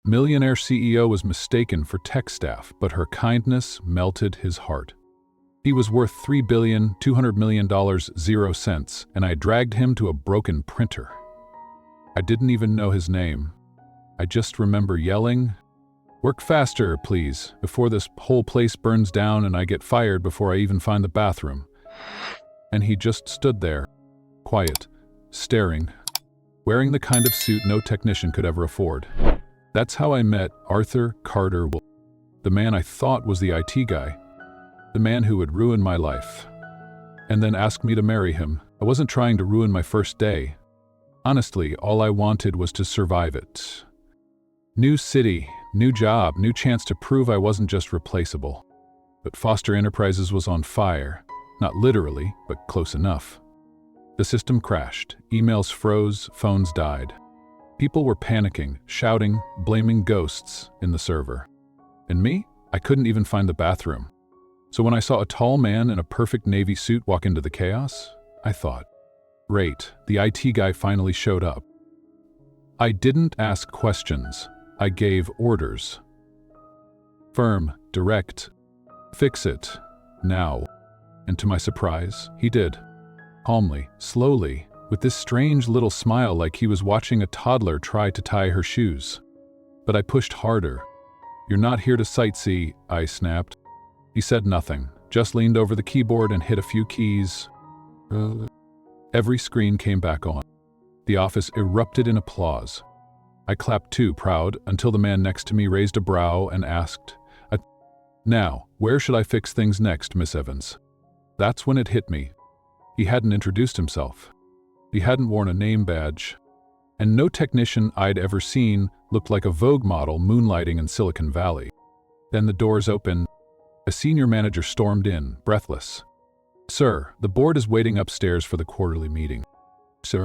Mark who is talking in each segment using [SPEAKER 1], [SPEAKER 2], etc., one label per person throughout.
[SPEAKER 1] Millionaire CEO was mistaken for tech staff, but her kindness melted his heart. He was worth $3,200,000,000, 0 cents, and I dragged him to a broken printer. I didn't even know his name. I just remember yelling, "Work faster, please, before this whole place burns down and I get fired before I even find the bathroom." And he just stood there, quiet, staring, wearing the kind of suit no technician could ever afford. That's how I met Arthur Carter Wolf, the man I thought was the IT guy, the man who would ruin my life, and then ask me to marry him. I wasn't trying to ruin my first day. Honestly, all I wanted was to survive it. New city, new job, new chance to prove I wasn't just replaceable. But Foster Enterprises was on fire. Not literally, but close enough. The system crashed, emails froze, phones died. People were panicking, shouting, blaming ghosts in the server. And me? I couldn't even find the bathroom. So when I saw a tall man in a perfect navy suit walk into the chaos, I thought, great, the IT guy finally showed up. I didn't ask questions. I gave orders. Firm, direct, fix it, now. And to my surprise, he did. Calmly, slowly, with this strange little smile like he was watching a toddler try to tie her shoes. But I pushed harder. "You're not here to sightsee," I snapped. He said nothing, just leaned over the keyboard and hit a few keys. Every screen came back on. The office erupted in applause. I clapped too, proud, until the man next to me raised a brow and asked, "Now, where should I fix things next, Miss Evans?" That's when it hit me. He hadn't introduced himself. He hadn't worn a name badge. And no technician I'd ever seen looked like a Vogue model moonlighting in Silicon Valley. Then the doors opened. A senior manager stormed in, breathless. "Sir, the board is waiting upstairs for the quarterly meeting." "Sir?"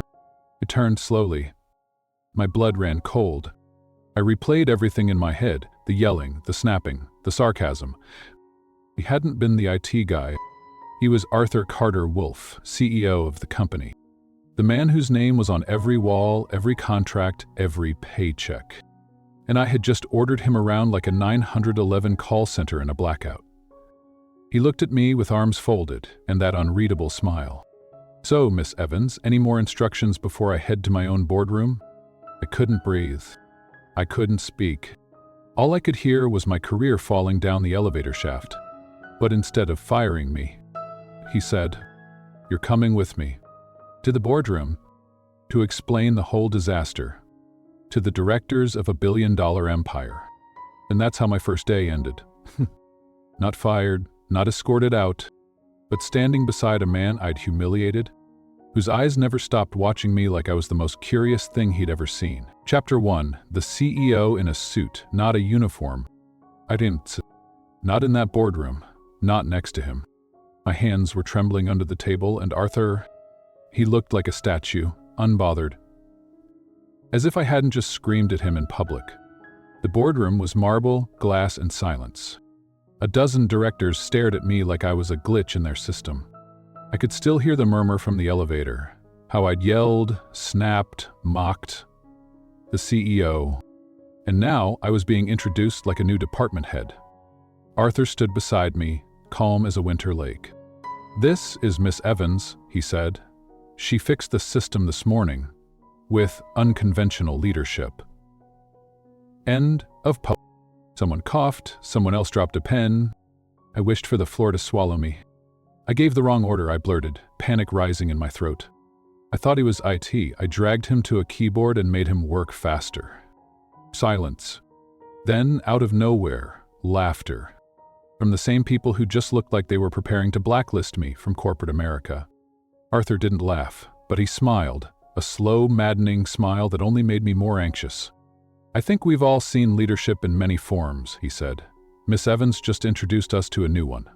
[SPEAKER 1] I turned slowly. My blood ran cold. I replayed everything in my head, the yelling, the snapping, the sarcasm. He hadn't been the IT guy. He was Arthur Carter Wolf, CEO of the company. The man whose name was on every wall, every contract, every paycheck. And I had just ordered him around like a 911 call center in a blackout. He looked at me with arms folded and that unreadable smile. "So, Miss Evans, any more instructions before I head to my own boardroom?" I couldn't breathe. I couldn't speak. All I could hear was my career falling down the elevator shaft. But instead of firing me, he said, "You're coming with me. To the boardroom. To explain the whole disaster. To the directors of a billion-dollar empire." And that's how my first day ended. Not fired, not escorted out, but standing beside a man I'd humiliated, whose eyes never stopped watching me like I was the most curious thing he'd ever seen. Chapter 1. The CEO in a suit, not a uniform. I didn't. Not in that boardroom. Not next to him. My hands were trembling under the table, and Arthur, he looked like a statue, unbothered. As if I hadn't just screamed at him in public. The boardroom was marble, glass, and silence. A dozen directors stared at me like I was a glitch in their system. I could still hear the murmur from the elevator, how I'd yelled, snapped, mocked. The CEO. And now I was being introduced like a new department head. Arthur stood beside me, calm as a winter lake. "This is Miss Evans," he said. "She fixed the system this morning, with unconventional leadership." End of poem. Someone coughed, someone else dropped a pen. I wished for the floor to swallow me. I gave the wrong order, I blurted, panic rising in my throat. I thought he was IT. I dragged him to a keyboard and made him work faster. Silence. Then, out of nowhere, laughter. From the same people who just looked like they were preparing to blacklist me from corporate America. Arthur didn't laugh, but he smiled, a slow, maddening smile that only made me more anxious. "I think we've all seen leadership in many forms," he said. "Miss Evans just introduced us to a new one."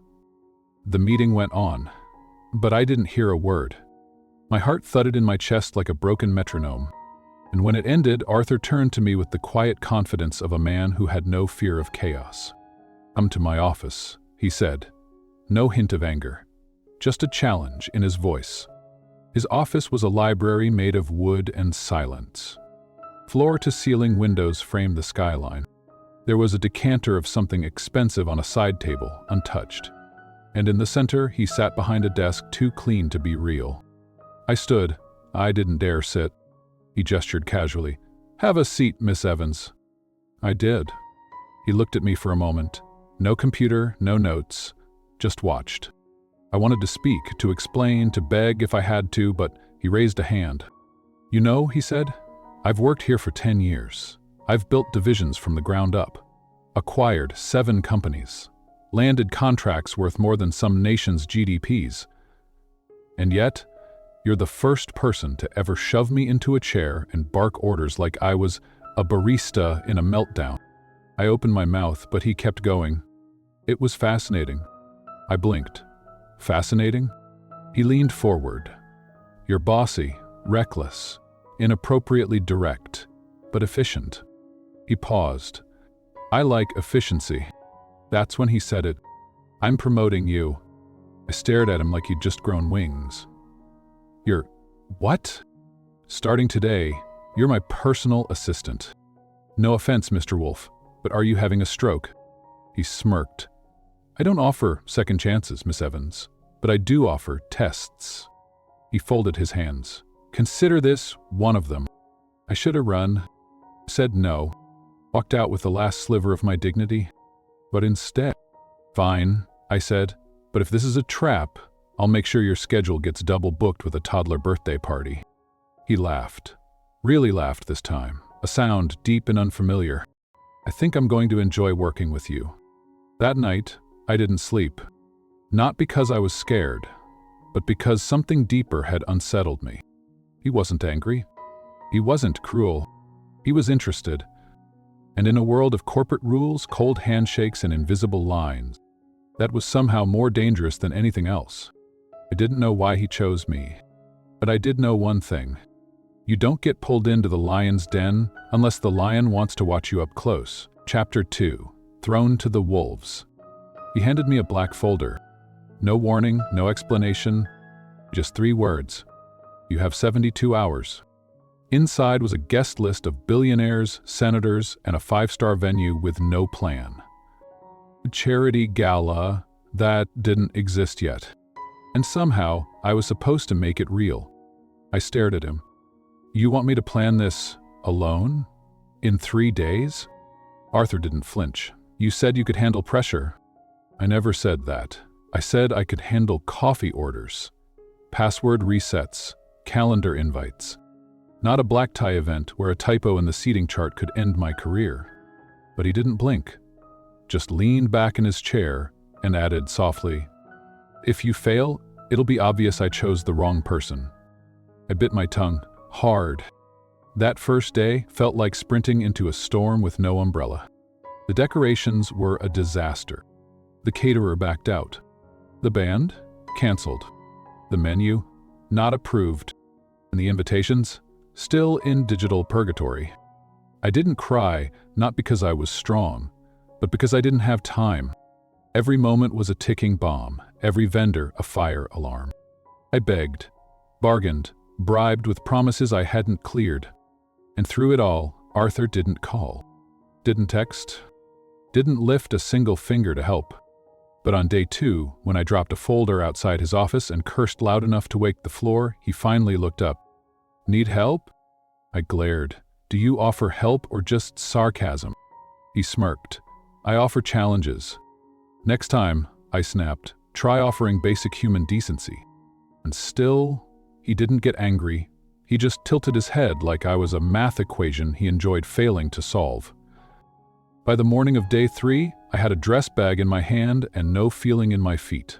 [SPEAKER 1] The meeting went on, but I didn't hear a word. My heart thudded in my chest like a broken metronome. And when it ended, Arthur turned to me with the quiet confidence of a man who had no fear of chaos. "Come to my office," he said. No hint of anger, just a challenge in his voice. His office was a library made of wood and silence. Floor-to-ceiling windows framed the skyline. There was a decanter of something expensive on a side table, untouched. And in the center, he sat behind a desk too clean to be real. I stood. I didn't dare sit. He gestured casually. "Have a seat, Miss Evans." I did. He looked at me for a moment. No computer, no notes, just watched. I wanted to speak, to explain, to beg if I had to, but he raised a hand. "You know," he said, "I've worked here for 10 years. I've built divisions from the ground up, acquired 7 companies, landed contracts worth more than some nations' GDPs. And yet, you're the first person to ever shove me into a chair and bark orders like I was a barista in a meltdown." I opened my mouth, but he kept going. "It was fascinating." I blinked. "Fascinating?" He leaned forward. "You're bossy, reckless, inappropriately direct, but efficient." He paused. "I like efficiency." That's when he said it. "I'm promoting you." I stared at him like he'd just grown wings. "You're what?" "Starting today, you're my personal assistant." "No offense, Mr. Wolf, but are you having a stroke?" He smirked. "I don't offer second chances, Miss Evans, but I do offer tests." He folded his hands. "Consider this one of them." I should have run, said no, walked out with the last sliver of my dignity. But instead, "Fine," I said, "but if this is a trap, I'll make sure your schedule gets double booked with a toddler birthday party." He laughed. Really laughed this time, a sound deep and unfamiliar. "I think I'm going to enjoy working with you." That night, I didn't sleep. Not because I was scared, but because something deeper had unsettled me. He wasn't angry. He wasn't cruel. He was interested. And in a world of corporate rules, cold handshakes, and invisible lines, that was somehow more dangerous than anything else. I didn't know why he chose me, but I did know one thing. You don't get pulled into the lion's den unless the lion wants to watch you up close. Chapter 2. Thrown to the wolves. He handed me a black folder. No warning, no explanation, just 3 words. "You have 72 hours." Inside was a guest list of billionaires, senators, and a 5-star venue with no plan. A charity gala that didn't exist yet. And somehow, I was supposed to make it real. I stared at him. "You want me to plan this alone? In 3 days?" Arthur didn't flinch. "You said you could handle pressure." "I never said that. I said I could handle coffee orders, password resets, calendar invites. Not a black tie event where a typo in the seating chart could end my career." But he didn't blink, just leaned back in his chair and added softly, "If you fail, it'll be obvious I chose the wrong person." I bit my tongue, hard. That first day felt like sprinting into a storm with no umbrella. The decorations were a disaster. The caterer backed out. The band? Canceled. The menu? Not approved. And the invitations? Still in digital purgatory. I didn't cry, not because I was strong, but because I didn't have time. Every moment was a ticking bomb, every vendor a fire alarm. I begged, bargained, bribed with promises I hadn't cleared. And through it all, Arthur didn't call, didn't text, didn't lift a single finger to help. But on day 2, when I dropped a folder outside his office and cursed loud enough to wake the floor, he finally looked up. "Need help?" I glared. "Do you offer help or just sarcasm?" He smirked. "I offer challenges." "Next time," I snapped, "try offering basic human decency." And still, he didn't get angry. He just tilted his head like I was a math equation he enjoyed failing to solve. By the morning of day 3, I had a dress bag in my hand and no feeling in my feet.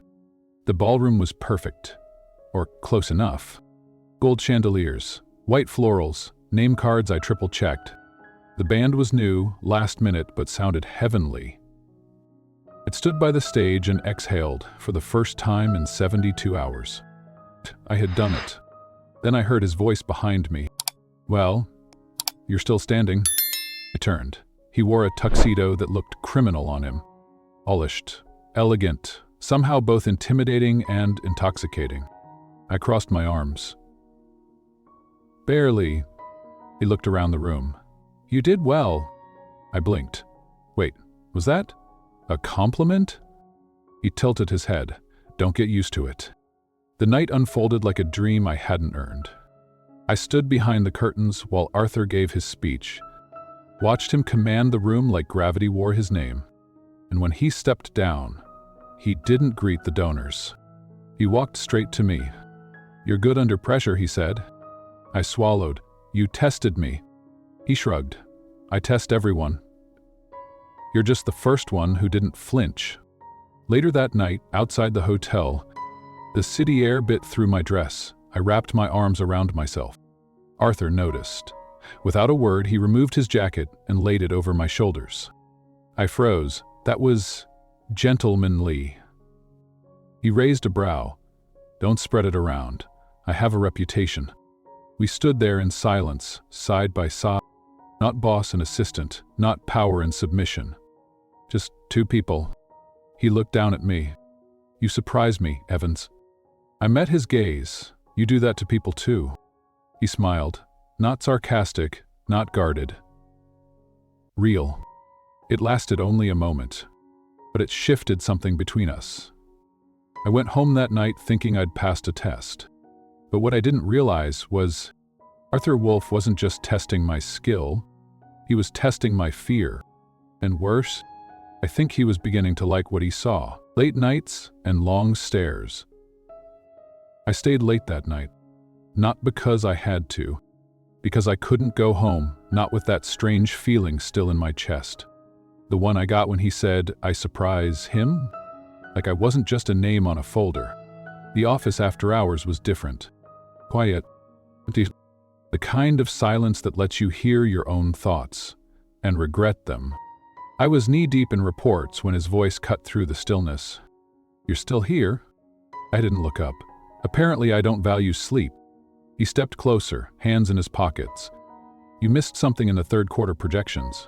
[SPEAKER 1] The ballroom was perfect, or close enough. Gold chandeliers, white florals, name cards I triple-checked. The band was new, last minute, but sounded heavenly. I stood by the stage and exhaled for the first time in 72 hours. I had done it. Then I heard his voice behind me. "Well, you're still standing." I turned. He wore a tuxedo that looked criminal on him. Polished, elegant, somehow both intimidating and intoxicating. I crossed my arms. "Barely. He looked around the room. "You did well." I blinked. "Wait, was that a compliment?" He tilted his head. "Don't get used to it." The night unfolded like a dream I hadn't earned. I stood behind the curtains while Arthur gave his speech, watched him command the room like gravity wore his name. And when he stepped down, he didn't greet the donors. He walked straight to me. "You're good under pressure," he said. I swallowed. "You tested me." He shrugged. "I test everyone. You're just the first one who didn't flinch." Later that night, outside the hotel, the city air bit through my dress. I wrapped my arms around myself. Arthur noticed. Without a word, he removed his jacket and laid it over my shoulders. I froze. That was gentlemanly. He raised a brow. "Don't spread it around. I have a reputation." We stood there in silence, side by side. Not boss and assistant, not power and submission. Just two people. He looked down at me. "You surprise me, Evans." I met his gaze. "You do that to people too." He smiled. Not sarcastic, not guarded. Real. It lasted only a moment, but it shifted something between us. I went home that night thinking I'd passed a test. But what I didn't realize was Arthur Wolf wasn't just testing my skill, he was testing my fear. And worse, I think he was beginning to like what he saw. Late nights and long stares. I stayed late that night, not because I had to, because I couldn't go home, not with that strange feeling still in my chest. The one I got when he said, "I surprise him?" Like I wasn't just a name on a folder. The office after hours was different. Quiet. The kind of silence that lets you hear your own thoughts and regret them. I was knee-deep in reports when his voice cut through the stillness. "You're still here?" I didn't look up. Apparently I don't value sleep. He stepped closer, hands in his pockets. "You missed something in the third quarter projections."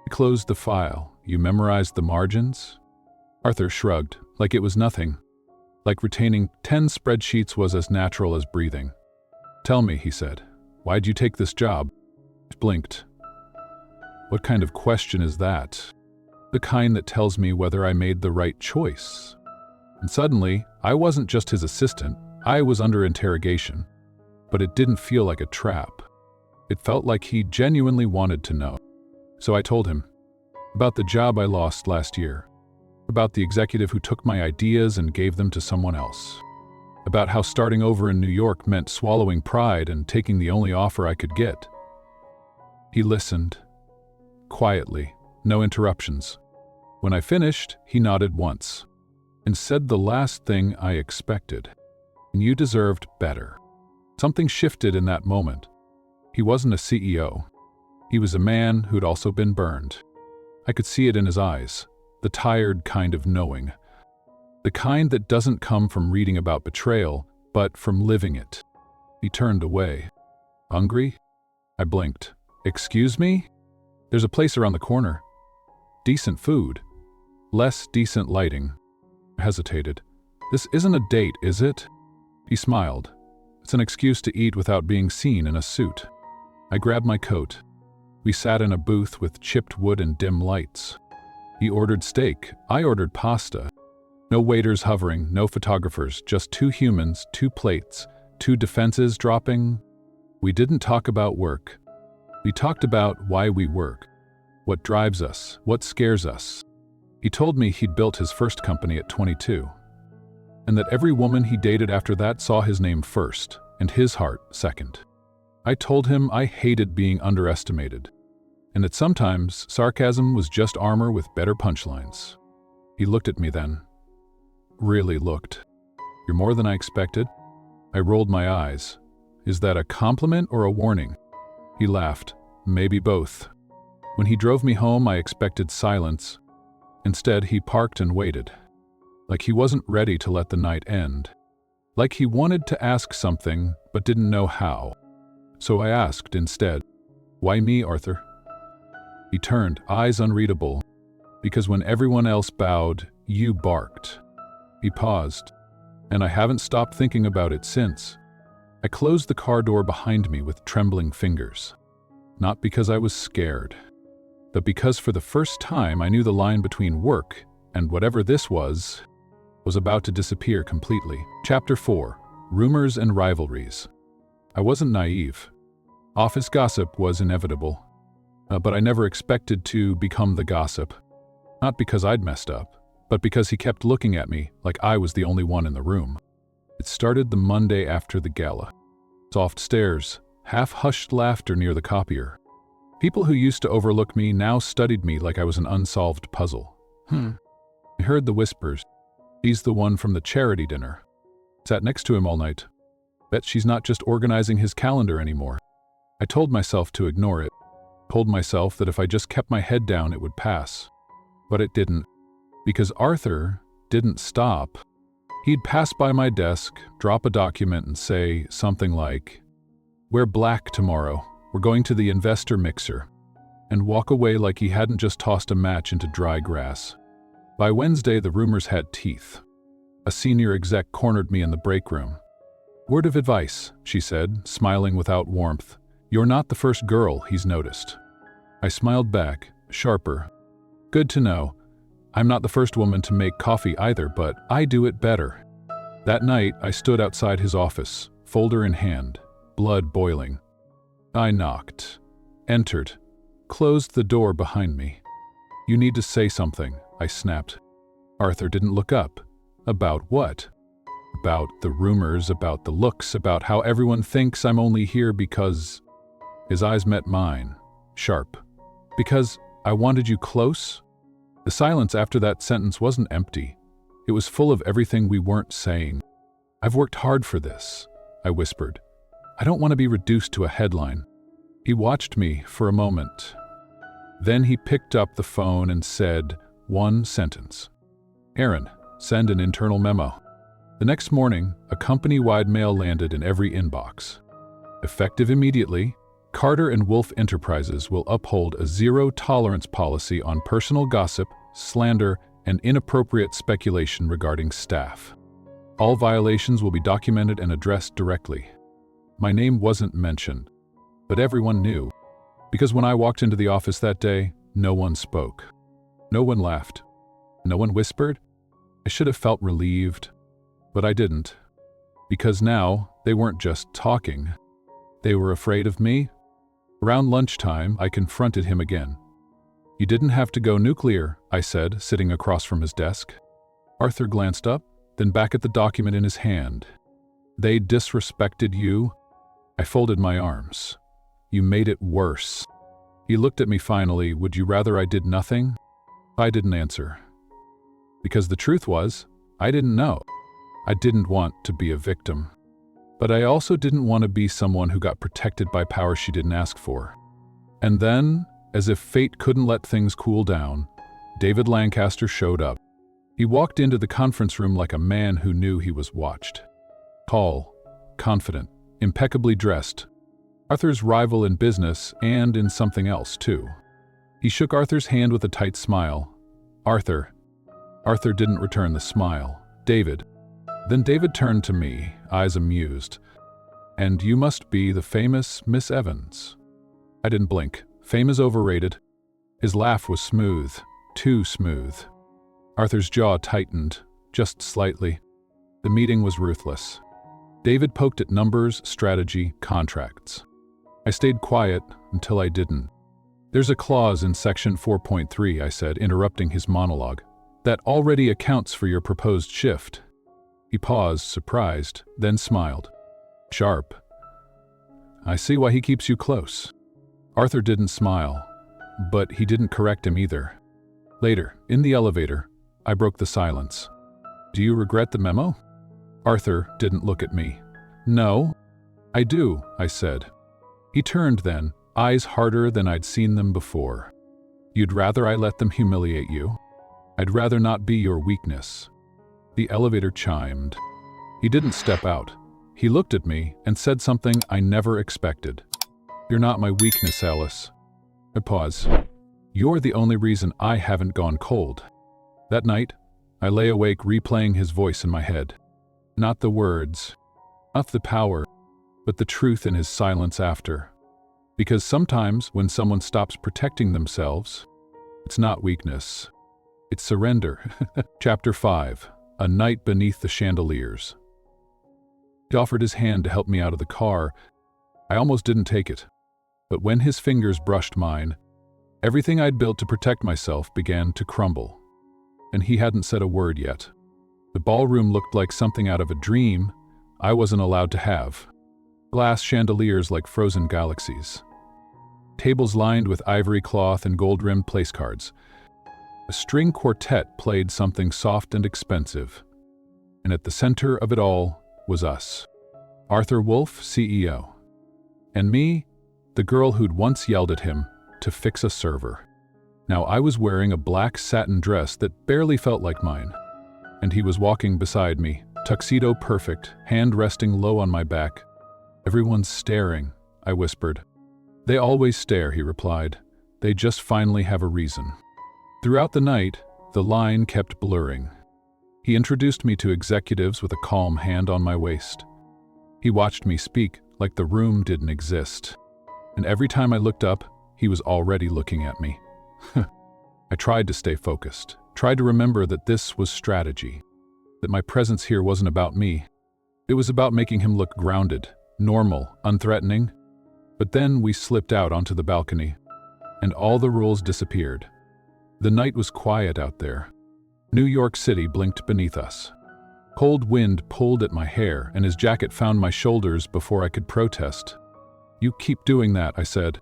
[SPEAKER 1] I closed the file. "You memorized the margins?" Arthur shrugged, like it was nothing. Like retaining 10 spreadsheets was as natural as breathing. "Tell me," he said, "why'd you take this job?" I blinked. What kind of question is that? The kind that tells me whether I made the right choice. And suddenly, I wasn't just his assistant, I was under interrogation. But it didn't feel like a trap. It felt like he genuinely wanted to know. So I told him about the job I lost last year, about the executive who took my ideas and gave them to someone else, about how starting over in New York meant swallowing pride and taking the only offer I could get. He listened, quietly, no interruptions. When I finished, he nodded once and said the last thing I expected. "You deserved better." Something shifted in that moment. He wasn't a CEO. He was a man who'd also been burned. I could see it in his eyes, the tired kind of knowing. The kind that doesn't come from reading about betrayal, but from living it. He turned away. "Hungry?" I blinked. "Excuse me?" "There's a place around the corner. Decent food. Less decent lighting." I hesitated. "This isn't a date, is it?" He smiled. "It's an excuse to eat without being seen in a suit." I grabbed my coat. We sat in a booth with chipped wood and dim lights. He ordered steak. I ordered pasta. No waiters hovering, no photographers, just two humans, two plates, two defenses dropping. We didn't talk about work. We talked about why we work, what drives us, what scares us. He told me he'd built his first company at 22, and that every woman he dated after that saw his name first, and his heart second. I told him I hated being underestimated, and that sometimes sarcasm was just armor with better punchlines. He looked at me then. Really looked. "You're more than I expected." I rolled my eyes. "Is that a compliment or a warning?" He laughed. "Maybe both." When he drove me home, I expected silence. Instead, he parked and waited. Like he wasn't ready to let the night end. Like he wanted to ask something, but didn't know how. So I asked instead, "Why me, Arthur?" He turned, eyes unreadable. "Because when everyone else bowed, you barked." He paused, and I haven't stopped thinking about it since. I closed the car door behind me with trembling fingers. Not because I was scared, but because for the first time I knew the line between work and whatever this was about to disappear completely. Chapter 4. Rumors and Rivalries. I wasn't naive. Office gossip was inevitable, but I never expected to become the gossip. Not because I'd messed up, but because he kept looking at me like I was the only one in the room. It started the Monday after the gala. Soft stares, half-hushed laughter near the copier. People who used to overlook me now studied me like I was an unsolved puzzle. I heard the whispers. He's the one from the charity dinner. Sat next to him all night. Bet she's not just organizing his calendar anymore. I told myself to ignore it. Told myself that if I just kept my head down, it would pass. But it didn't. Because Arthur didn't stop. He'd pass by my desk, drop a document and say something like, "Wear black tomorrow. We're going to the investor mixer," and walk away like he hadn't just tossed a match into dry grass. By Wednesday, the rumors had teeth. A senior exec cornered me in the break room. "Word of advice," she said, smiling without warmth. "You're not the first girl he's noticed." I smiled back, sharper. "Good to know. I'm not the first woman to make coffee either, but I do it better." That night, I stood outside his office, folder in hand, blood boiling. I knocked, entered, closed the door behind me. "You need to say something," I snapped. Arthur didn't look up. About what? About the rumors, about the looks, about how everyone thinks I'm only here because... His eyes met mine, sharp. "Because I wanted you close?" The silence after that sentence wasn't empty. It was full of everything we weren't saying. "I've worked hard for this," I whispered. "I don't want to be reduced to a headline." He watched me for a moment. Then he picked up the phone and said one sentence. "Aaron, send an internal memo." The next morning, a company-wide mail landed in every inbox. Effective immediately, Carter and Wolf Enterprises will uphold a zero-tolerance policy on personal gossip, slander, and inappropriate speculation regarding staff. All violations will be documented and addressed directly. My name wasn't mentioned, but everyone knew. Because when I walked into the office that day, no one spoke. No one laughed. No one whispered. I should have felt relieved, but I didn't. Because now, they weren't just talking. They were afraid of me. Around lunchtime, I confronted him again. "You didn't have to go nuclear," I said, sitting across from his desk. Arthur glanced up, then back at the document in his hand. "They disrespected you?" I folded my arms. "You made it worse." He looked at me finally. "Would you rather I did nothing?" I didn't answer. Because the truth was, I didn't know. I didn't want to be a victim. But I also didn't want to be someone who got protected by power she didn't ask for. And then, as if fate couldn't let things cool down, David Lancaster showed up. He walked into the conference room like a man who knew he was watched. Tall, confident, impeccably dressed. Arthur's rival in business and in something else, too. He shook Arthur's hand with a tight smile. "Arthur." Arthur didn't return the smile. "David." Then David turned to me, eyes amused. "And you must be the famous Miss Evans." I didn't blink. Fame is overrated. His laugh was smooth, too smooth. Arthur's jaw tightened, just slightly. The meeting was ruthless. David poked at numbers, strategy, contracts. I stayed quiet until I didn't. "There's a clause in Section 4.3, I said, interrupting his monologue, "that already accounts for your proposed shift." He paused, surprised, then smiled. Sharp. "I see why he keeps you close." Arthur didn't smile, but he didn't correct him either. Later, in the elevator, I broke the silence. "Do you regret the memo?" Arthur didn't look at me. "No, I do," I said. He turned then, eyes harder than I'd seen them before. "You'd rather I let them humiliate you?" "I'd rather not be your weakness." The elevator chimed. He didn't step out. He looked at me and said something I never expected. "You're not my weakness, Alice." I paused. "You're the only reason I haven't gone cold." That night, I lay awake replaying his voice in my head. Not the words, not the power, but the truth in his silence after. Because sometimes when someone stops protecting themselves, it's not weakness, it's surrender. Chapter 5. A Night Beneath the Chandeliers. He offered his hand to help me out of the car. I almost didn't take it. But when his fingers brushed mine, everything I'd built to protect myself began to crumble. And he hadn't said a word yet. The ballroom looked like something out of a dream I wasn't allowed to have. Glass chandeliers like frozen galaxies. Tables lined with ivory cloth and gold-rimmed place cards. A string quartet played something soft and expensive. And at the center of it all was us. Arthur Wolf, CEO. And me, the girl who'd once yelled at him to fix a server. Now I was wearing a black satin dress that barely felt like mine. And he was walking beside me, tuxedo perfect, hand resting low on my back. "Everyone's staring," I whispered. "They always stare," he replied. "They just finally have a reason." Throughout the night, the line kept blurring. He introduced me to executives with a calm hand on my waist. He watched me speak like the room didn't exist. And every time I looked up, he was already looking at me. I tried to stay focused, tried to remember that this was strategy, that my presence here wasn't about me. It was about making him look grounded, normal, unthreatening. But then we slipped out onto the balcony, and all the rules disappeared. The night was quiet out there. New York City blinked beneath us. Cold wind pulled at my hair, and his jacket found my shoulders before I could protest. "You keep doing that," I said.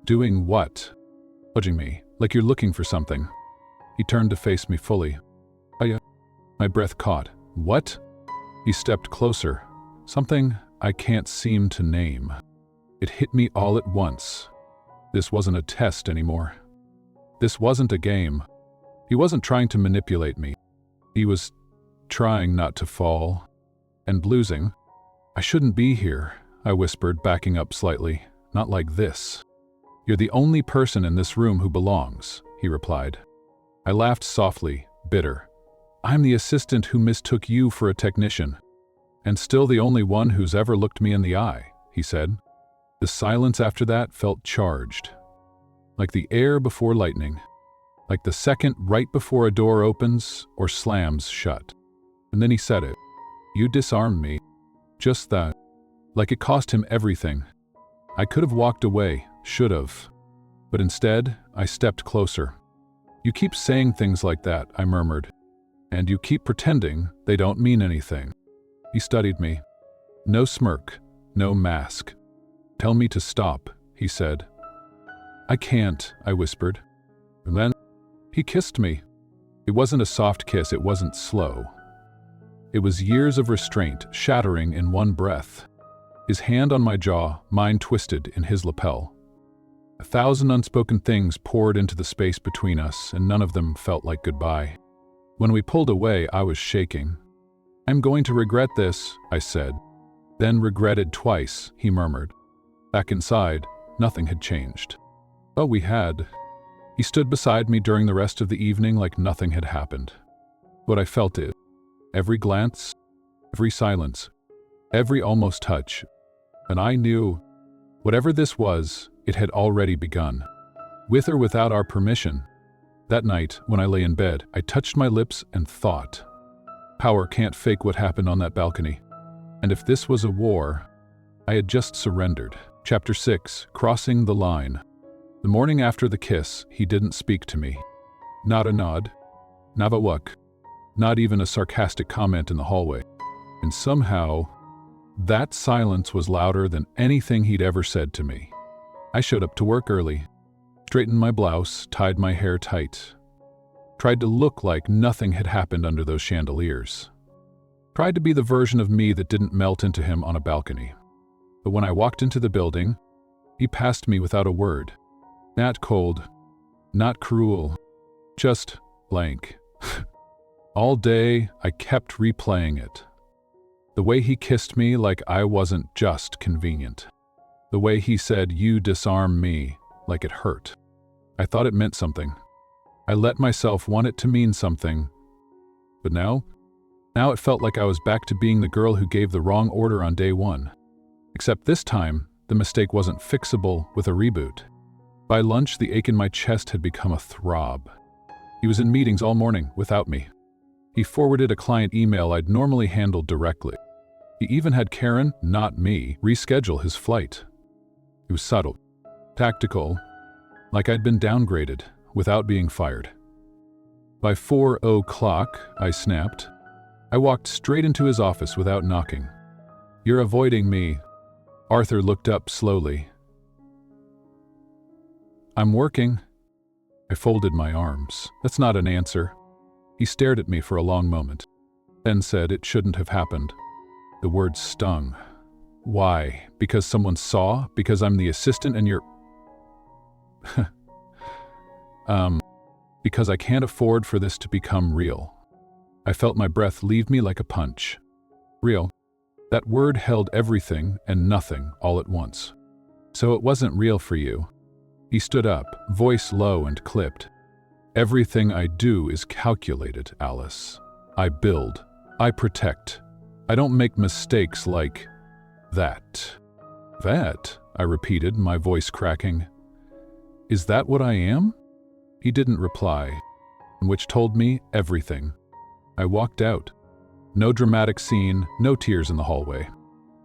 [SPEAKER 1] "Doing what?" Nudging me, like you're looking for something. He turned to face me fully. My breath caught. "What?" He stepped closer. Something I can't seem to name. It hit me all at once. This wasn't a test anymore. This wasn't a game. He wasn't trying to manipulate me. He was trying not to fall. And losing. "I shouldn't be here," I whispered, backing up slightly. "Not like this." "You're the only person in this room who belongs," he replied. I laughed softly, bitter. "I'm the assistant who mistook you for a technician. And still the only one who's ever looked me in the eye," he said. The silence after that felt charged. Like the air before lightning. Like the second right before a door opens or slams shut. And then he said it. "You disarmed me." Just that. Like it cost him everything. I could have walked away, should have. But instead, I stepped closer. "You keep saying things like that," I murmured. "And you keep pretending they don't mean anything." He studied me. No smirk, no mask. "Tell me to stop," he said. "I can't," I whispered. And then he kissed me. It wasn't a soft kiss, it wasn't slow. It was years of restraint shattering in one breath. His hand on my jaw, mine twisted in his lapel. 1,000 unspoken things poured into the space between us, and none of them felt like goodbye. When we pulled away, I was shaking. "I'm going to regret this," I said. "Then regretted twice," he murmured. Back inside, nothing had changed. But we had. He stood beside me during the rest of the evening like nothing had happened. What I felt it. Every glance, every silence, every almost touch. And I knew, whatever this was, it had already begun. With or without our permission. That night, when I lay in bed, I touched my lips and thought. Power can't fake what happened on that balcony. And if this was a war, I had just surrendered. Chapter 6. Crossing the Line. The morning after the kiss, he didn't speak to me. Not a nod. Not a look. Not even a sarcastic comment in the hallway. And somehow, that silence was louder than anything he'd ever said to me. I showed up to work early. Straightened my blouse, tied my hair tight. Tried to look like nothing had happened under those chandeliers. Tried to be the version of me that didn't melt into him on a balcony. But when I walked into the building, he passed me without a word. Not cold, not cruel, just blank. All day, I kept replaying it. The way he kissed me like I wasn't just convenient. The way he said, "You disarm me," like it hurt. I thought it meant something. I let myself want it to mean something. But now it felt like I was back to being the girl who gave the wrong order on day one. Except this time, The mistake wasn't fixable with a reboot. By lunch, the ache in my chest had become a throb. He was in meetings all morning without me. He forwarded a client email I'd normally handled directly. He even had Karen, not me, reschedule his flight. It was subtle, tactical, like I'd been downgraded without being fired. By 4:00, I snapped. I walked straight into his office without knocking. "You're avoiding me." Arthur looked up slowly. "I'm working." I folded my arms. "That's not an answer." He stared at me for a long moment, then said it shouldn't have happened. The words stung. "Why? Because someone saw? Because I'm the assistant and you're..." Because I can't afford for this to become real." I felt my breath leave me like a punch. Real. That word held everything and nothing all at once. "So it wasn't real for you." He stood up, voice low and clipped. "Everything I do is calculated, Alice. I build. I protect. I don't make mistakes like that." "That?" I repeated, my voice cracking. "Is that what I am?" He didn't reply, which told me everything. I walked out. No dramatic scene, no tears in the hallway.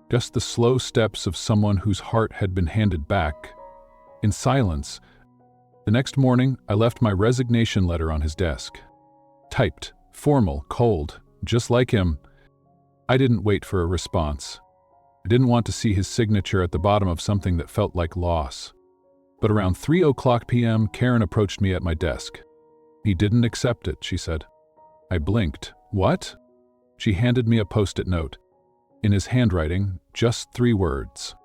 [SPEAKER 1] Just the slow steps of someone whose heart had been handed back. In silence. The next morning, I left my resignation letter on his desk. Typed, formal, cold, just like him. I didn't wait for a response. I didn't want to see his signature at the bottom of something that felt like loss. But around 3:00 p.m., Karen approached me at my desk. "He didn't accept it," she said. I blinked. "What?" She handed me a post-it note. In his handwriting, just 3 words.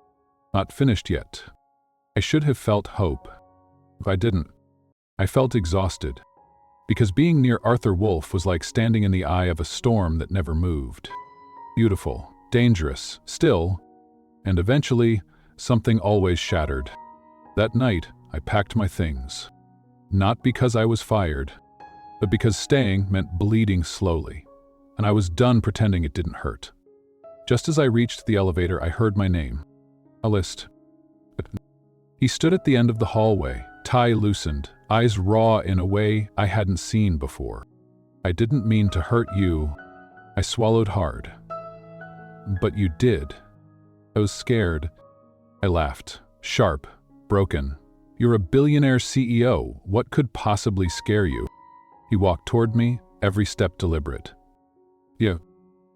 [SPEAKER 1] "Not finished yet." I should have felt hope. If I didn't. I felt exhausted. Because being near Arthur Wolf was like standing in the eye of a storm that never moved. Beautiful, dangerous, still, and eventually, something always shattered. That night, I packed my things. Not because I was fired, but because staying meant bleeding slowly, and I was done pretending it didn't hurt. Just as I reached the elevator, I heard my name. Alice. He stood at the end of the hallway, tie loosened, eyes raw in a way I hadn't seen before. "I didn't mean to hurt you." I swallowed hard. "But you did." I was scared. I laughed, sharp, broken. "You're a billionaire CEO. What could possibly scare you?" He walked toward me, every step deliberate. "Yeah."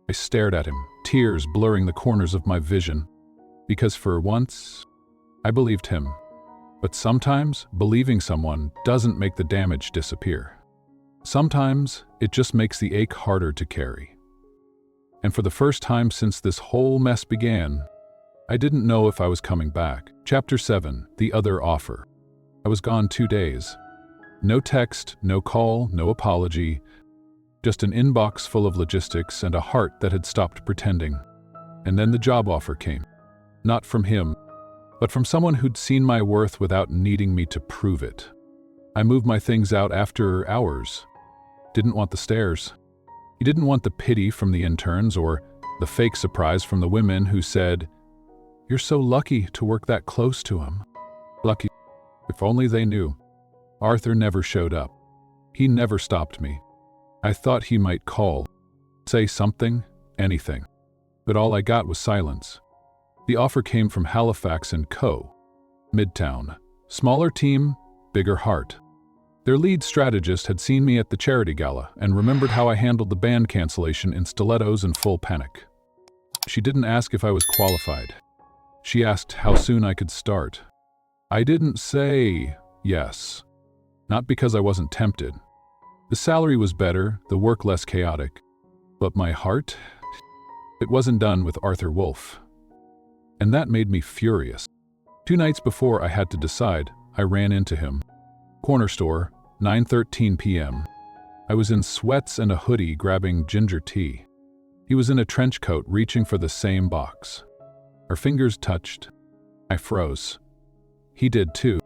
[SPEAKER 1] I stared at him, tears blurring the corners of my vision. Because for once, I believed him. But sometimes, believing someone doesn't make the damage disappear. Sometimes, it just makes the ache harder to carry. And for the first time since this whole mess began, I didn't know if I was coming back. Chapter 7, The Other Offer. I was gone 2 days. No text, no call, no apology. Just an inbox full of logistics and a heart that had stopped pretending. And then the job offer came. Not from him, but from someone who'd seen my worth without needing me to prove it. I moved my things out after hours. Didn't want the stares. He didn't want the pity from the interns or the fake surprise from the women who said, "You're so lucky to work that close to him." Lucky. If only they knew. Arthur never showed up. He never stopped me. I thought he might call, say something, anything. But all I got was silence. The offer came from Halifax & Co. Midtown. Smaller team, bigger heart. Their lead strategist had seen me at the charity gala and remembered how I handled the band cancellation in stilettos and full panic. She didn't ask if I was qualified. She asked how soon I could start. I didn't say yes. Not because I wasn't tempted. The salary was better, the work less chaotic. But my heart? It wasn't done with Arthur Wolf. And that made me furious. 2 nights before I had to decide, I ran into him. Corner store, 9:13 p.m. I was in sweats and a hoodie grabbing ginger tea. He was in a trench coat reaching for the same box. Our fingers touched. I froze. He did too.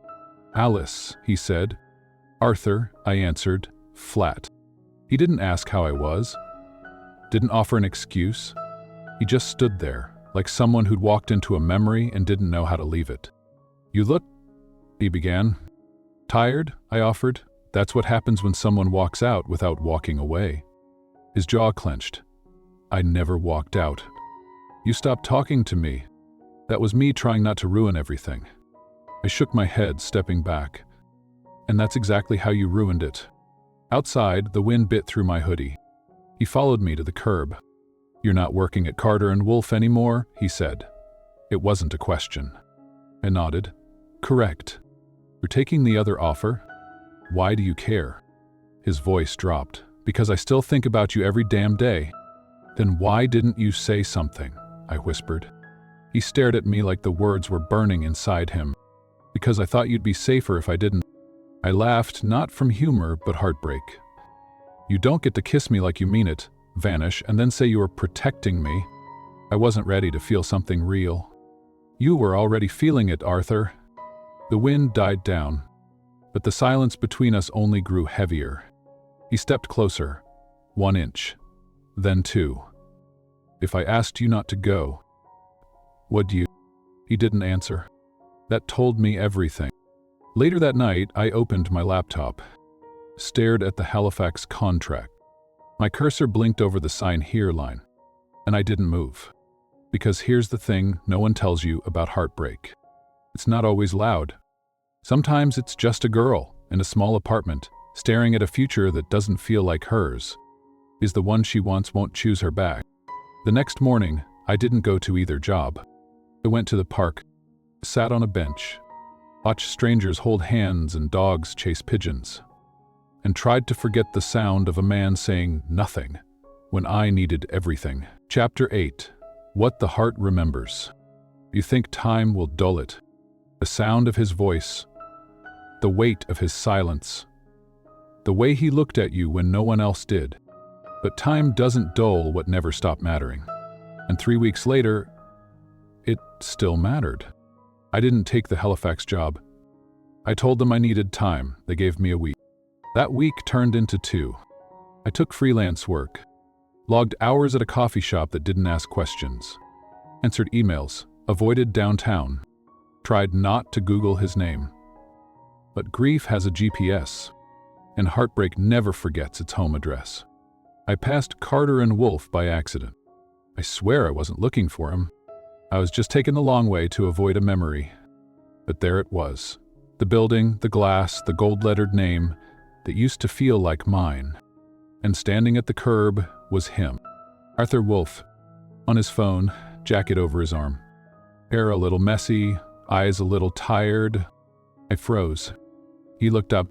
[SPEAKER 1] "Alice," he said. "Arthur," I answered, flat. He didn't ask how I was. Didn't offer an excuse. He just stood there, like someone who'd walked into a memory and didn't know how to leave it. "You look," he began. "Tired?" I offered. "That's what happens when someone walks out without walking away." His jaw clenched. "I never walked out. You stopped talking to me. That was me trying not to ruin everything." I shook my head, stepping back. "And that's exactly how you ruined it." Outside, the wind bit through my hoodie. He followed me to the curb. "You're not working at Carter & Wolf anymore?" he said. It wasn't a question. I nodded. "Correct. You're taking the other offer? Why do you care?" His voice dropped. "Because I still think about you every damn day." "Then why didn't you say something?" I whispered. He stared at me like the words were burning inside him. "Because I thought you'd be safer if I didn't." I laughed, not from humor, but heartbreak. "You don't get to kiss me like you mean it, vanish, and then say you were protecting me." I wasn't ready to feel something real. "You were already feeling it, Arthur." The wind died down, but the silence between us only grew heavier. He stepped closer, 1 inch, then 2. "If I asked you not to go, would you?" He didn't answer. That told me everything. Later that night, I opened my laptop, stared at the Halifax contract. My cursor blinked over the "Sign Here" line, and I didn't move. Because here's the thing no one tells you about heartbreak. It's not always loud. Sometimes it's just a girl in a small apartment, staring at a future that doesn't feel like hers. Is the one she wants won't choose her back. The next morning, I didn't go to either job. I went to the park, sat on a bench, watched strangers hold hands and dogs chase pigeons, and tried to forget the sound of a man saying nothing when I needed everything. Chapter 8. What the Heart Remembers. You think time will dull it. The sound of his voice, the weight of his silence, the way he looked at you when no one else did. But time doesn't dull what never stopped mattering. And 3 weeks later, it still mattered. I didn't take the Halifax job. I told them I needed time. They gave me a week. That week turned into 2. I took freelance work, logged hours at a coffee shop that didn't ask questions, answered emails, avoided downtown, tried not to Google his name. But grief has a GPS, and heartbreak never forgets its home address. I passed Carter & Wolf by accident. I swear I wasn't looking for him. I was just taking the long way to avoid a memory. But there it was. The building, the glass, the gold-lettered name that used to feel like mine. And standing at the curb was him. Arthur Wolf, on his phone, jacket over his arm. Hair a little messy, eyes a little tired. I froze. He looked up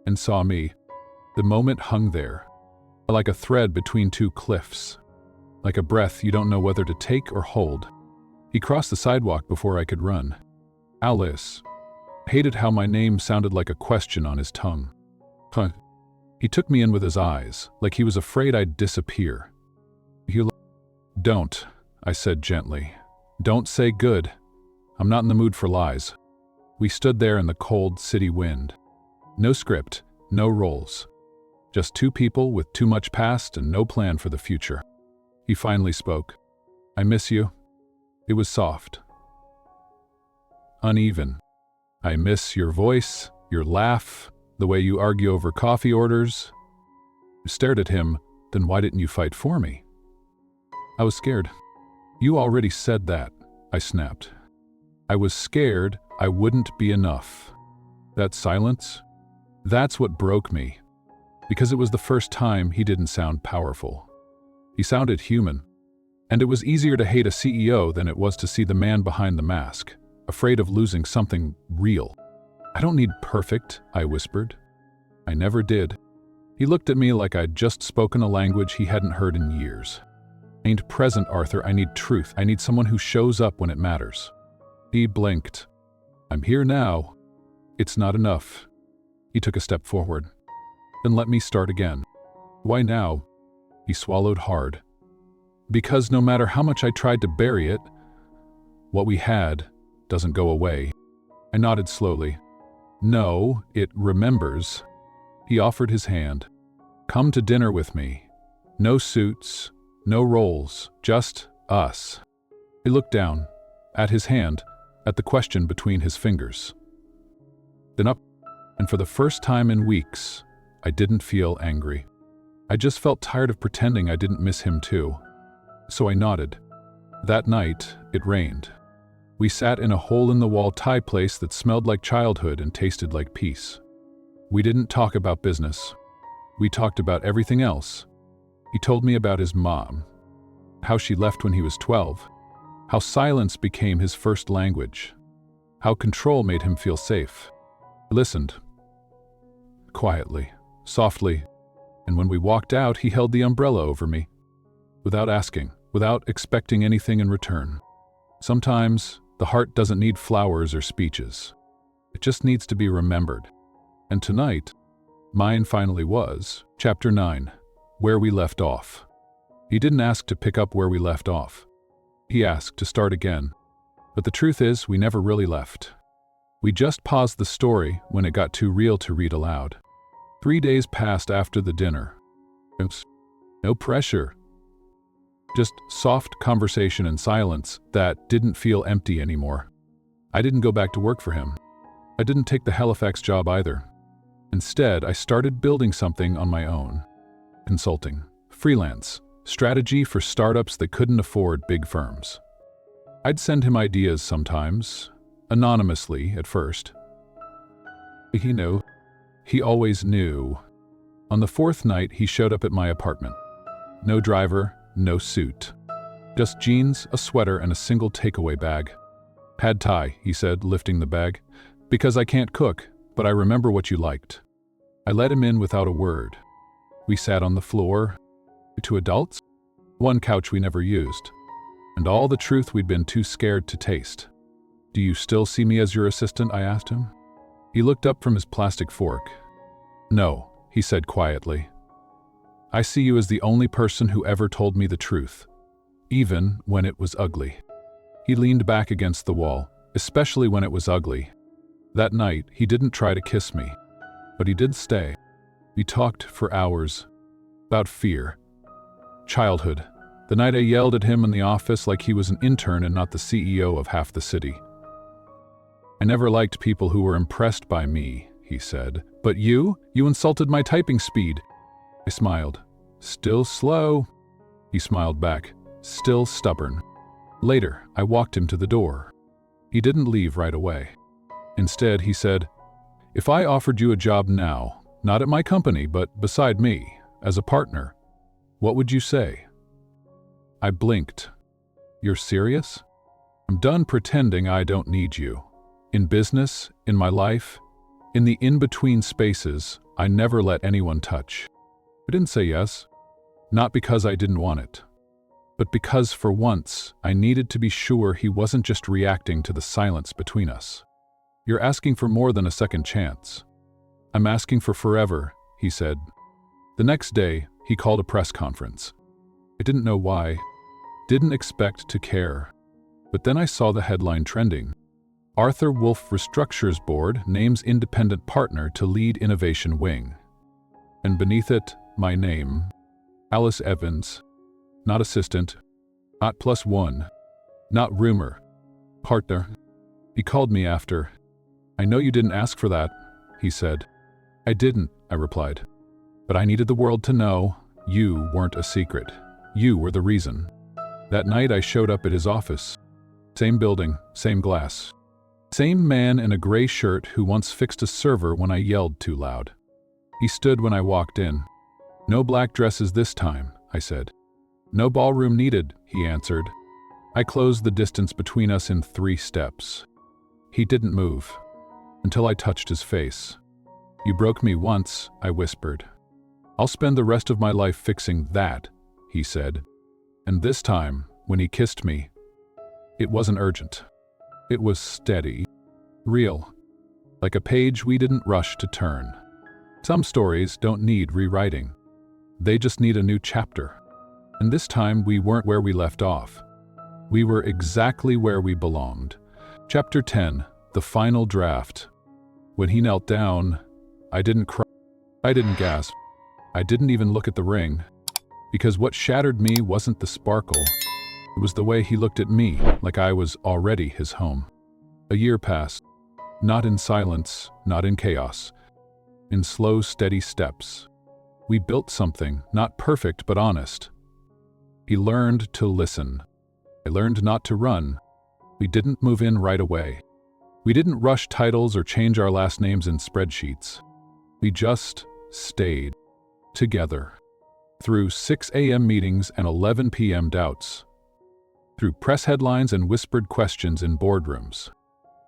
[SPEAKER 1] and saw me. The moment hung there, like a thread between 2 cliffs, like a breath you don't know whether to take or hold. He crossed the sidewalk before I could run. "Alice." Hated how my name sounded like a question on his tongue. "Huh." He took me in with his eyes, like he was afraid I'd disappear. "Don't," I said gently. "Don't say good. I'm not in the mood for lies." We stood there in the cold city wind. No script, no roles. Just 2 people with too much past and no plan for the future. He finally spoke. "I miss you." It was soft, uneven. "I miss your voice, your laugh, the way you argue over coffee orders." I stared at him. "Then why didn't you fight for me?" "I was scared." "You already said that," I snapped. "I was scared I wouldn't be enough." That silence, that's what broke me. Because it was the first time he didn't sound powerful. He sounded human. And it was easier to hate a CEO than it was to see the man behind the mask, afraid of losing something real. "I don't need perfect," I whispered. I never did. He looked at me like I'd just spoken a language he hadn't heard in years. "I need present, Arthur. I need truth. I need someone who shows up when it matters." He blinked. "I'm here now." "It's not enough." He took a step forward. "Then let me start again." "Why now?" He swallowed hard. "Because no matter how much I tried to bury it, what we had doesn't go away." I nodded slowly. "No, it remembers." He offered his hand. "Come to dinner with me. No suits, no roles, just us." He looked down, at his hand, at the question between his fingers. Then up, and for the first time in weeks, I didn't feel angry. I just felt tired of pretending I didn't miss him too. So I nodded. That night, it rained. We sat in a hole-in-the-wall Thai place that smelled like childhood and tasted like peace. We didn't talk about business. We talked about everything else. He told me about his mom, how she left when he was 12, how silence became his first language, how control made him feel safe. I listened. Quietly, softly, and when we walked out, he held the umbrella over me. Without asking, without expecting anything in return. Sometimes, the heart doesn't need flowers or speeches. It just needs to be remembered. And tonight, mine finally was, Chapter 9, Where We Left Off. He didn't ask to pick up where we left off. He asked to start again. But the truth is, we never really left. We just paused the story when it got too real to read aloud. 3 days passed after the dinner. No pressure. Just soft conversation and silence that didn't feel empty anymore. I didn't go back to work for him. I didn't take the Halifax job either. Instead, I started building something on my own. Consulting, freelance, strategy for startups that couldn't afford big firms. I'd send him ideas sometimes, anonymously at first. He knew. He always knew. On the 4th night, he showed up at my apartment. No driver, no suit. Just jeans, a sweater, and a single takeaway bag. Pad Thai, he said, lifting the bag. Because I can't cook, but I remember what you liked. I let him in without a word. We sat on the floor. 2 adults? 1 couch we never used. And all the truth we'd been too scared to taste. Do you still see me as your assistant? I asked him. He looked up from his plastic fork. No, he said quietly. I see you as the only person who ever told me the truth, even when it was ugly. He leaned back against the wall, especially when it was ugly. That night, he didn't try to kiss me, but he did stay. We talked for hours about fear, childhood, the night I yelled at him in the office like he was an intern and not the CEO of half the city. I never liked people who were impressed by me, he said. But you insulted my typing speed. I smiled. Still slow. He smiled back. Still stubborn. Later, I walked him to the door. He didn't leave right away. Instead, he said, if I offered you a job now, not at my company, but beside me, as a partner, what would you say? I blinked. You're serious? I'm done pretending I don't need you. In business, in my life, in the in-between spaces, I never let anyone touch. I didn't say yes, not because I didn't want it, but because for once I needed to be sure he wasn't just reacting to the silence between us. You're asking for more than a second chance. I'm asking for forever, he said. The next day, he called a press conference. I didn't know why, didn't expect to care. But then I saw the headline trending. Arthur Wolf Restructures Board names independent partner to lead innovation wing. And beneath it, my name, Alice Evans, not assistant, not +1, not rumor, partner. He called me after. I know you didn't ask for that, he said. I didn't, I replied. But I needed the world to know you weren't a secret. You were the reason. That night I showed up at his office. Same building, same glass. Same man in a gray shirt who once fixed a server when I yelled too loud. He stood when I walked in. No black dresses this time, I said. No ballroom needed, he answered. I closed the distance between us in 3 steps. He didn't move, until I touched his face. You broke me once, I whispered. I'll spend the rest of my life fixing that, he said. And this time, when he kissed me, it wasn't urgent. It was steady, real, like a page we didn't rush to turn. Some stories don't need rewriting. They just need a new chapter. And this time we weren't where we left off. We were exactly where we belonged. Chapter 10, the final draft. When he knelt down, I didn't cry. I didn't gasp. I didn't even look at the ring. Because what shattered me wasn't the sparkle. It was the way he looked at me, like I was already his home. A year passed, not in silence, not in chaos, in slow, steady steps. We built something, not perfect but honest. He learned to listen. I learned not to run. We didn't move in right away. We didn't rush titles or change our last names in spreadsheets. We just stayed together. Through 6 a.m. meetings and 11 p.m. doubts. Through press headlines and whispered questions in boardrooms.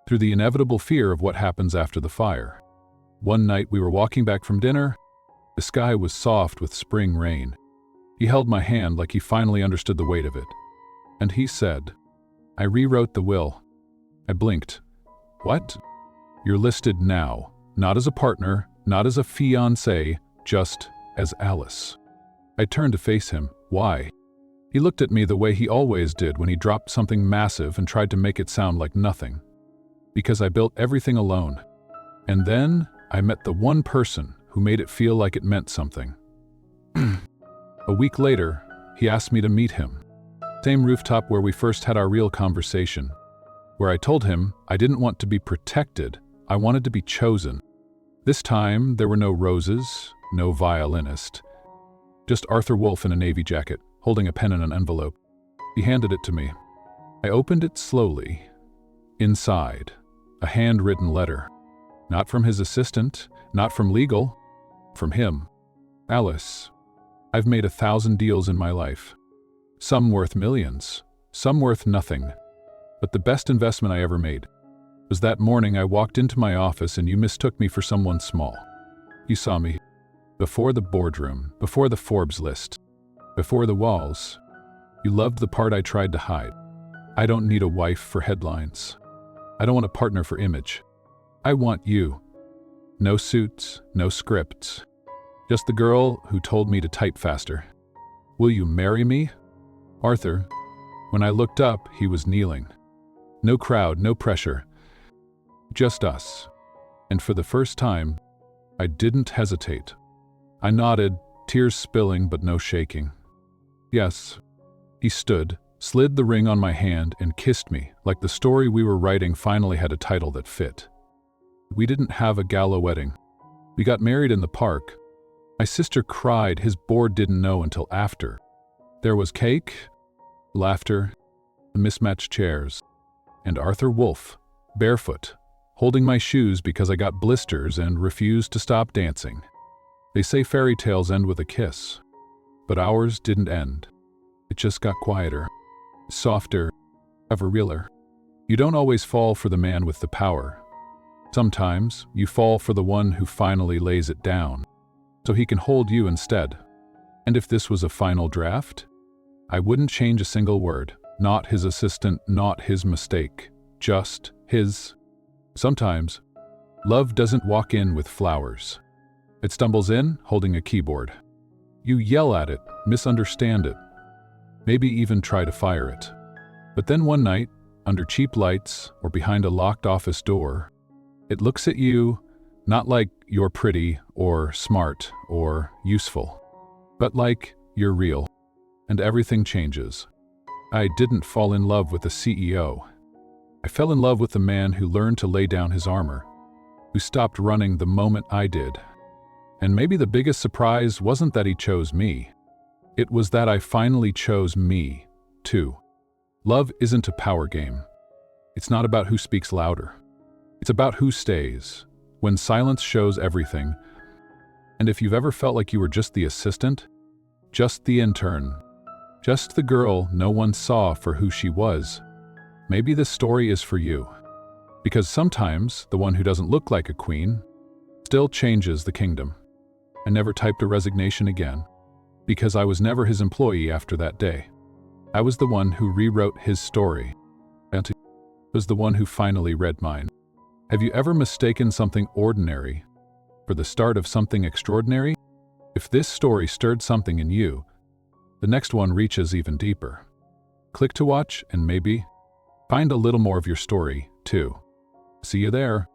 [SPEAKER 1] Through the inevitable fear of what happens after the fire. One night we were walking back from dinner. The sky was soft with spring rain. He held my hand like he finally understood the weight of it. And he said, "I rewrote the will." I blinked. "What?" "You're listed now, not as a partner, not as a fiancé, just as Alice." I turned to face him. "Why?" He looked at me the way he always did when he dropped something massive and tried to make it sound like nothing. "Because I built everything alone. And then I met the one person who made it feel like it meant something." A week later, he asked me to meet him. Same rooftop where we first had our real conversation. Where I told him I didn't want to be protected, I wanted to be chosen. This time, there were no roses, no violinist. Just Arthur Wolf in a navy jacket, holding a pen in an envelope. He handed it to me. I opened it slowly. Inside, a handwritten letter. Not from his assistant, not from legal, from him. "Alice, I've made 1,000 deals in my life. Some worth millions, some worth nothing. But the best investment I ever made was that morning I walked into my office and you mistook me for someone small. You saw me. Before the boardroom, before the Forbes list, before the walls. You loved the part I tried to hide. I don't need a wife for headlines. I don't want a partner for image. I want you. No suits, no scripts. Just the girl who told me to type faster. Will you marry me? Arthur." When I looked up, he was kneeling. No crowd, no pressure. Just us. And for the first time, I didn't hesitate. I nodded, tears spilling but no shaking. "Yes." He stood, slid the ring on my hand, and kissed me, like the story we were writing finally had a title that fit. We didn't have a gala wedding. We got married in the park. My sister cried his board didn't know until after. There was cake, laughter, mismatched chairs, and Arthur Wolf, barefoot, holding my shoes because I got blisters and refused to stop dancing. They say fairy tales end with a kiss, but ours didn't end. It just got quieter, softer, ever realer. You don't always fall for the man with the power. Sometimes you fall for the one who finally lays it down, so he can hold you instead. And if this was a final draft, I wouldn't change a single word. Not his assistant, not his mistake, just his. Sometimes, love doesn't walk in with flowers. It stumbles in, holding a keyboard. You yell at it, misunderstand it, maybe even try to fire it. But then one night, under cheap lights or behind a locked office door, it looks at you, not like you're pretty or smart or useful, but like you're real, and everything changes. I didn't fall in love with a CEO. I fell in love with the man who learned to lay down his armor, who stopped running the moment I did. And maybe the biggest surprise wasn't that he chose me. It was that I finally chose me, too. Love isn't a power game. It's not about who speaks louder. It's about who stays, when silence shows everything. And if you've ever felt like you were just the assistant, just the intern, just the girl no one saw for who she was, maybe this story is for you. Because sometimes the one who doesn't look like a queen still changes the kingdom. I never typed a resignation again, because I was never his employee after that day. I was the one who rewrote his story, and he was the one who finally read mine. Have you ever mistaken something ordinary for the start of something extraordinary? If this story stirred something in you, the next one reaches even deeper. Click to watch and maybe find a little more of your story, too. See you there.